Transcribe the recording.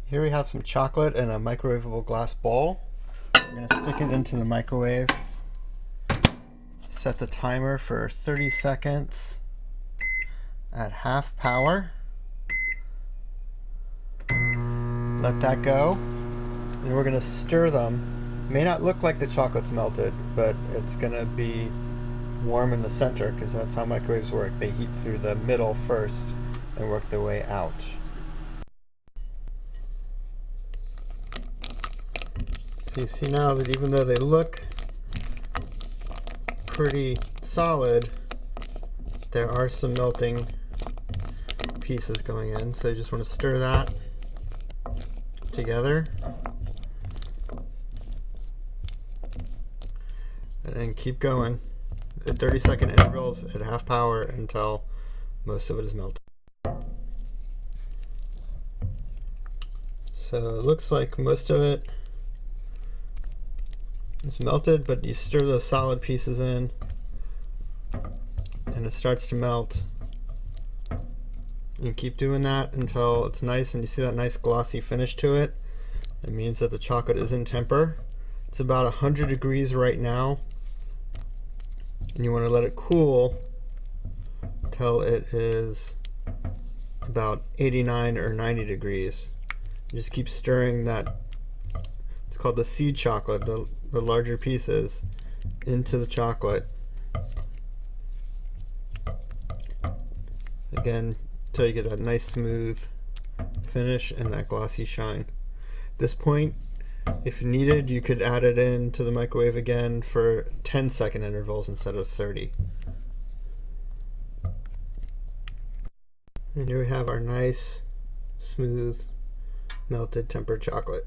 Here we have some chocolate in a microwavable glass bowl. We're going to stick it into the microwave. Set the timer for 30 seconds at half power. Let that go. And we're going to stir them. May not look like the chocolate's melted, but it's going to be warm in the center because that's how microwaves work. They heat through the middle first and work their way out. So you see now that even though they look pretty solid, there are some melting pieces going in. So you just want to stir that together and then keep going at 30-second intervals at half power until most of it is melted. So it looks like most of it is melted, but you stir those solid pieces in and it starts to melt. You keep doing that until it's nice and you see that nice glossy finish to it. It means that the chocolate is in temper. It's about 100 degrees right now, and you want to let it cool till it is about 89 or 90 degrees. You just keep stirring that, it's called the seed chocolate, the larger pieces, into the chocolate. Again, until you get that nice smooth finish and that glossy shine. At this point, if needed, you could add it into the microwave again for 10-second intervals instead of 30. And here we have our nice, smooth, melted tempered chocolate.